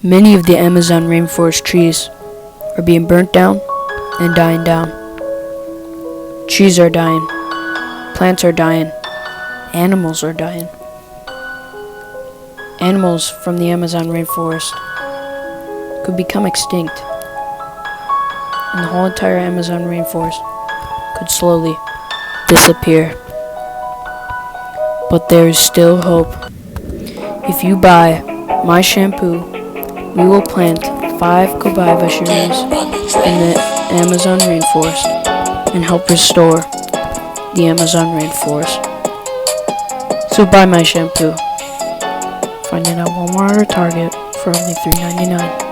Many of the Amazon rainforest trees are being burnt down and dying down. Trees are dying, plants are dying, animals are dying. Animals from the Amazon rainforest could become extinct, and the whole entire Amazon rainforest could slowly disappear. But there is still hope. If you buy my shampoo, we will plant 5 cobaiba trees in the Amazon rainforest and help restore the Amazon rainforest. So buy my shampoo. Find it at Walmart or Target for only $3.99.